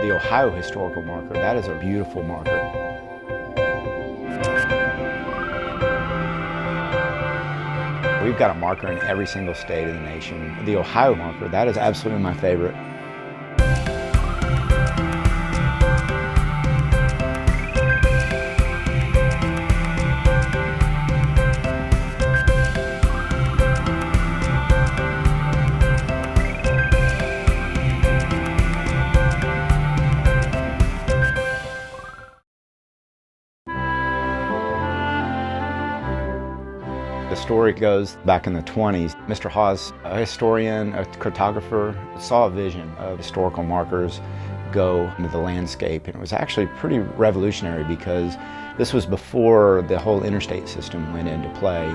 The Ohio historical marker, that is a beautiful marker. We've got a marker in every single state of the nation. The Ohio marker, that is absolutely my favorite. The story goes back in the 20s. Mr. Hawes, a historian, a cartographer, saw a vision of historical markers go into the landscape. And it was actually pretty revolutionary because this was before the whole interstate system went into play.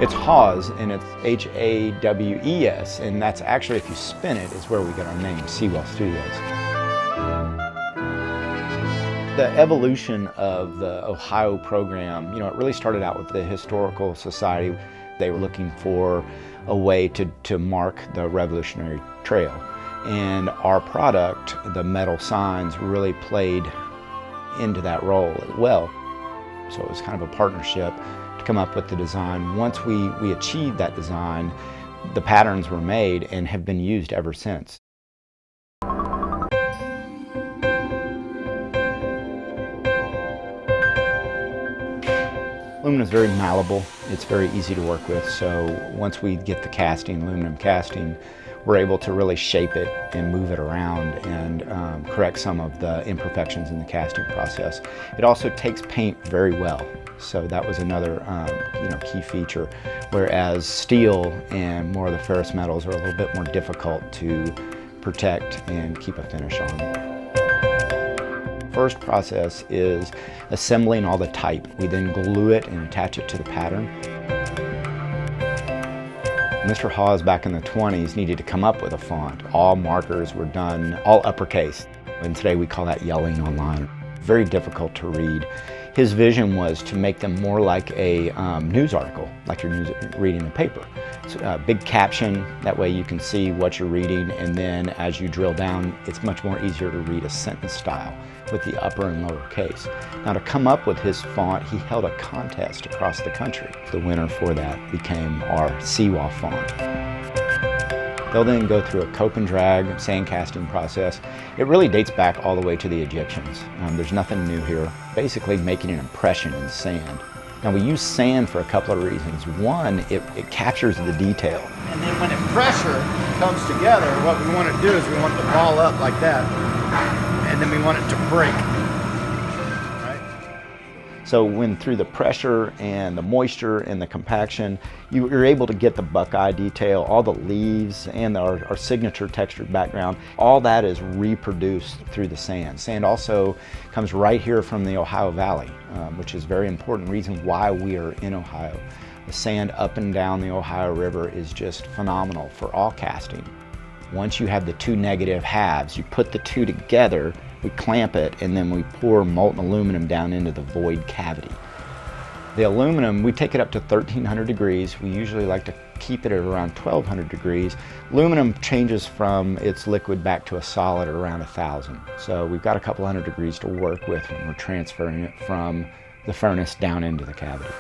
It's Hawes, and it's H-A-W-E-S, and that's actually, if you spin it, is where we get our name, Sewah Studios. The evolution of the Ohio program, it really started out with the Historical Society. They were looking for a way to mark the Revolutionary Trail. And our product, the metal signs, really played into that role as well. So it was kind of a partnership to come up with the design. Once we achieved that design, the patterns were made and have been used ever since. Aluminum is very malleable. It's very easy to work with. So once we get the casting, aluminum casting, we're able to really shape it and move it around and correct some of the imperfections in the casting process. It also takes paint very well. So that was another key feature. Whereas steel and more of the ferrous metals are a little bit more difficult to protect and keep a finish on. First process is assembling all the type. We then glue it and attach it to the pattern. Mr. Hawes back in the 20s needed to come up with a font. All markers were done all uppercase, and today we call that yelling online. Very difficult to read. His vision was to make them more like a news article, like you're reading a paper. So, big caption, that way you can see what you're reading, and then as you drill down, it's much more easier to read a sentence style with the upper and lower case. Now, to come up with his font, he held a contest across the country. The winner for that became our Sewah font. They'll then go through a cope and drag sand casting process. It really dates back all the way to the Egyptians. There's nothing new here. Basically making an impression in sand. Now we use sand for a couple of reasons. One, it captures the detail. And then when pressure comes together, what we want to do is we want the ball up like that, and then we want it to break. So when through the pressure and the moisture and the compaction, you're able to get the buckeye detail, all the leaves and our signature textured background, all that is reproduced through the sand. Sand also comes right here from the Ohio Valley, which is a very important reason why we are in Ohio. The sand up and down the Ohio River is just phenomenal for all casting. Once you have the two negative halves, you put the two together, we clamp it, and then we pour molten aluminum down into the void cavity. The aluminum, we take it up to 1300 degrees. We usually like to keep it at around 1200 degrees. Aluminum changes from its liquid back to a solid at around 1000. So we've got a couple hundred degrees to work with when we're transferring it from the furnace down into the cavity.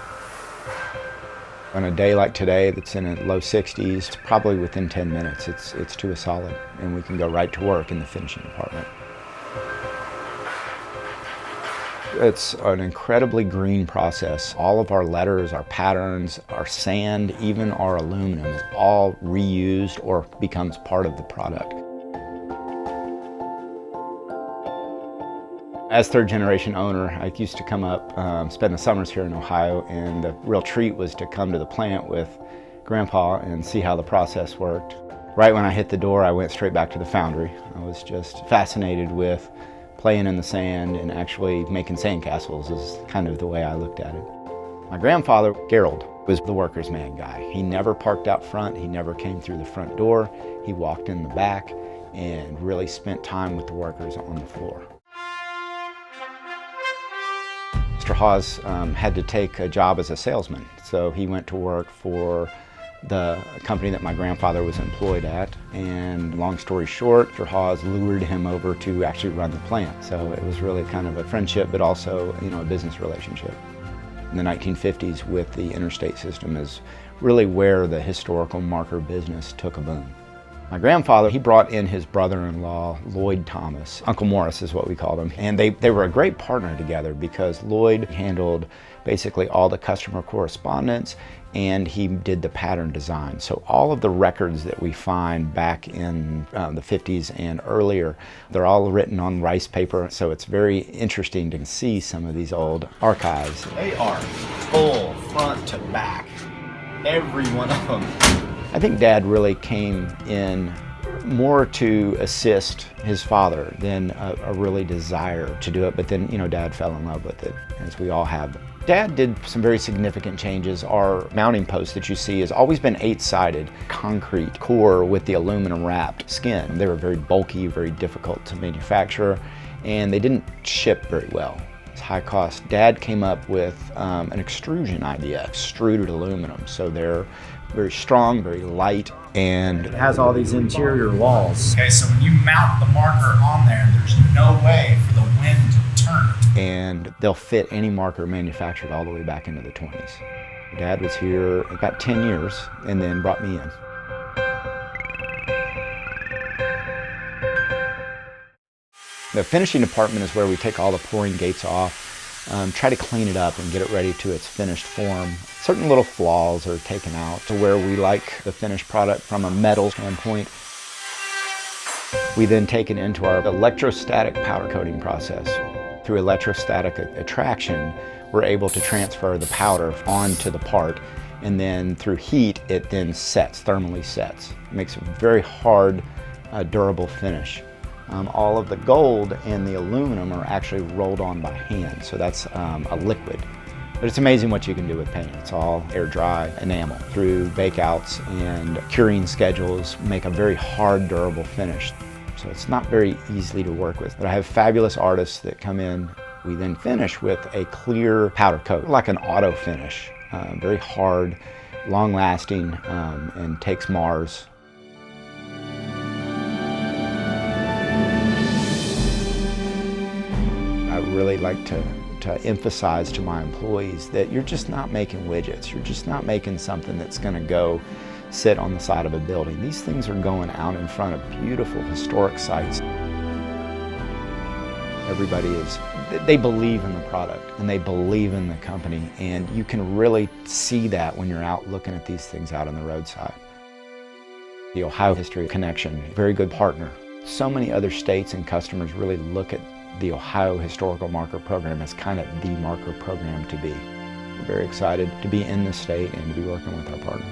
On a day like today that's in the low 60s, it's probably within 10 minutes. It's to a solid, and we can go right to work in the finishing department. It's an incredibly green process. All of our letters, our patterns, our sand, even our aluminum is all reused or becomes part of the product. As third generation owner, I used to come up, spend the summers here in Ohio, and the real treat was to come to the plant with Grandpa and see how the process worked. Right when I hit the door, I went straight back to the foundry. I was just fascinated with playing in the sand and actually making sandcastles is kind of the way I looked at it. My grandfather, Gerald, was the worker's man guy. He never parked out front. He never came through the front door. He walked in the back and really spent time with the workers on the floor. Mr. Hawes had to take a job as a salesman, so he went to work for the company that my grandfather was employed at. And long story short, Mr. Hawes lured him over to actually run the plant. So it was really kind of a friendship, but also, a business relationship. In the 1950s with the interstate system is really where the historical marker business took a boom. My grandfather, he brought in his brother-in-law, Lloyd Thomas. Uncle Morris is what we called him. And they were a great partner together because Lloyd handled basically all the customer correspondence and he did the pattern design. So all of the records that we find back in the 50s and earlier, they're all written on rice paper. So it's very interesting to see some of these old archives. They are full front to back, every one of them. I think Dad really came in more to assist his father than a really desire to do it, but then, Dad fell in love with it, as we all have. Dad did some very significant changes. Our mounting post that you see has always been 8-sided concrete core with the aluminum wrapped skin. They were very bulky, very difficult to manufacture, and they didn't ship very well. It's high cost. Dad came up with an extrusion idea, extruded aluminum. So they're very strong, very light, and it has all these interior walls. Okay, so when you mount the marker on there, there's no way for the wind to turn it. And they'll fit any marker manufactured all the way back into the 20s. Dad was here about 10 years and then brought me in. The finishing department is where we take all the pouring gates off, try to clean it up and get it ready to its finished form. Certain little flaws are taken out to where we like the finished product from a metal standpoint. We then take it into our electrostatic powder coating process. Through electrostatic attraction, we're able to transfer the powder onto the part, and then through heat, it then sets, thermally sets. It makes a very hard, durable finish. All of the gold and the aluminum are actually rolled on by hand, so that's a liquid. But it's amazing what you can do with paint. It's all air dry enamel. Through bakeouts and curing schedules, make a very hard, durable finish. So it's not very easily to work with. But I have fabulous artists that come in. We then finish with a clear powder coat, like an auto finish. Very hard, long lasting, and takes Mars. I really like to emphasize to my employees that you're just not making widgets. You're just not making something that's going to go sit on the side of a building. These things are going out in front of beautiful historic sites. Everybody they believe in the product and they believe in the company, and you can really see that when you're out looking at these things out on the roadside. The Ohio History Connection, very good partner. So many other states and customers really look at the Ohio Historical Marker Program as kind of the marker program to be. We're very excited to be in the state and to be working with our partner.